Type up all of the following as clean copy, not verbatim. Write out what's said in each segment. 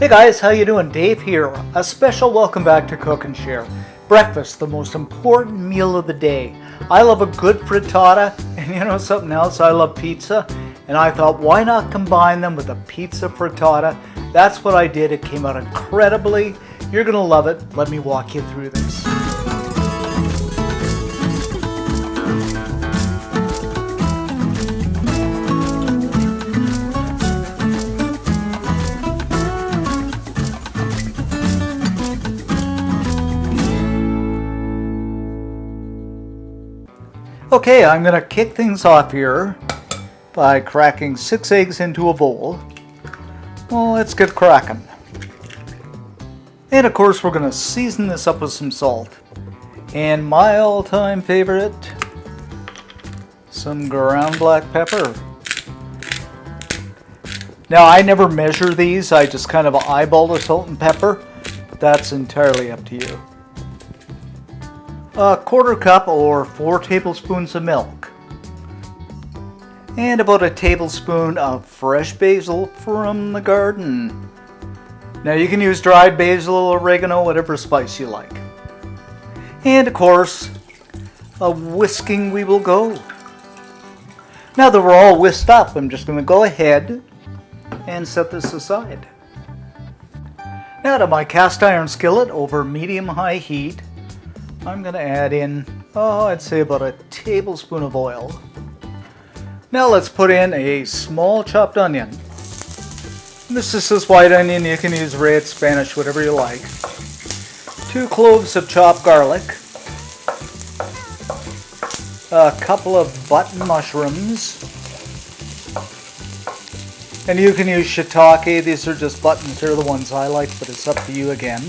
Hey guys, how you doing? Dave here. A special welcome back to Cook and Share. Breakfast, the most important meal of the day. I love a good frittata, and you know something else? I love pizza, and I thought why not combine them with a pizza frittata? That's what I did. It came out incredibly. You're gonna love it. Let me walk you through this. Okay, I'm going to kick things off here by cracking 6 eggs into a bowl. Well, let's get cracking. And of course, we're going to season this up with some salt. And my all-time favorite, some ground black pepper. Now, I never measure these. I just kind of eyeball the salt and pepper. But that's entirely up to you. A quarter cup or 4 tablespoons of milk, and about a tablespoon of fresh basil from the garden. Now you can use dried basil, oregano, whatever spice you like. And of course, a whisking we will go. Now that we're all whisked up, I'm just going to go ahead and set this aside. Now to my cast iron skillet over medium-high heat, I'm going to add in, I'd say about a tablespoon of oil. Now let's put in a small chopped onion. This is just white onion, you can use red, Spanish, whatever you like. 2 cloves of chopped garlic. A couple of button mushrooms. And you can use shiitake, these are just buttons, they're the ones I like, but it's up to you again.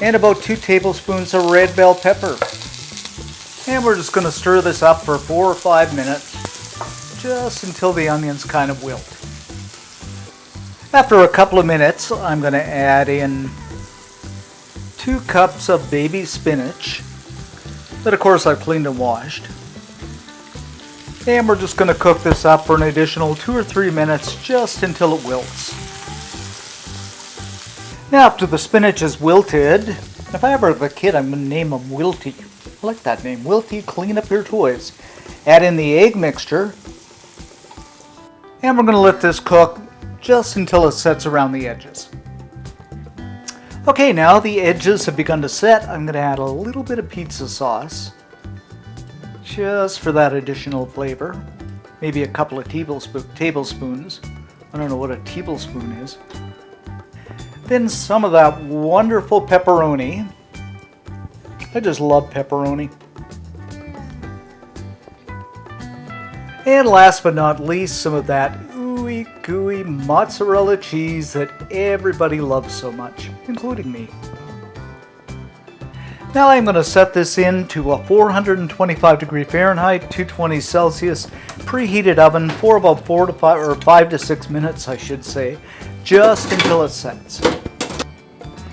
And about 2 tablespoons of red bell pepper. And we're just going to stir this up for 4 or 5 minutes, just until the onions kind of wilt. After a couple of minutes, I'm going to add in 2 cups of baby spinach, that of course I've cleaned and washed. And we're just going to cook this up for an additional 2 or 3 minutes, just until it wilts. Now after the spinach is wilted, if I ever have a kid, I'm going to name him Wilty. I like that name. Wilty, clean up your toys. Add in the egg mixture. And we're going to let this cook just until it sets around the edges. Okay, now the edges have begun to set. I'm going to add a little bit of pizza sauce, just for that additional flavor. Maybe a couple of tablespoons. I don't know what a tablespoon is. Then some of that wonderful pepperoni. I just love pepperoni. And last but not least, some of that ooey gooey mozzarella cheese that everybody loves so much, including me. Now I'm going to set this into a 425 degree Fahrenheit, 220 Celsius preheated oven for about 5 to 6 minutes, I should say, just until it sets.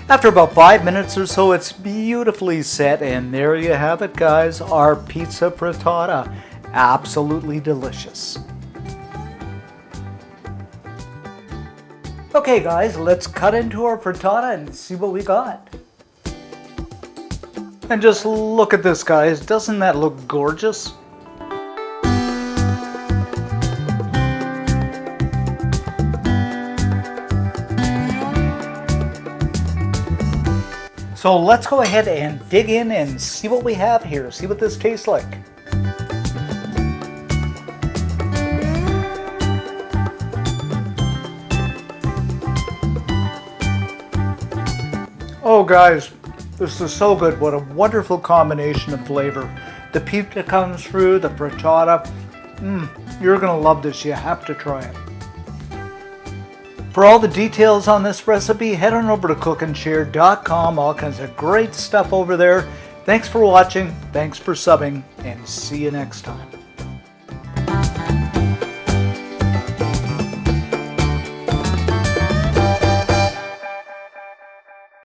After about 5 minutes or so, it's beautifully set, and there you have it, guys, our pizza frittata. Absolutely delicious. Okay, guys, let's cut into our frittata and see what we got. And just look at this, guys. Doesn't that look gorgeous? So let's go ahead and dig in and see what we have here. See what this tastes like. Oh guys, this is so good. What a wonderful combination of flavor. The pizza comes through, the frittata. You're gonna love this. You have to try it. For all the details on this recipe, head on over to cookandshare.com. All kinds of great stuff over there. Thanks for watching, thanks for subbing, and see you next time.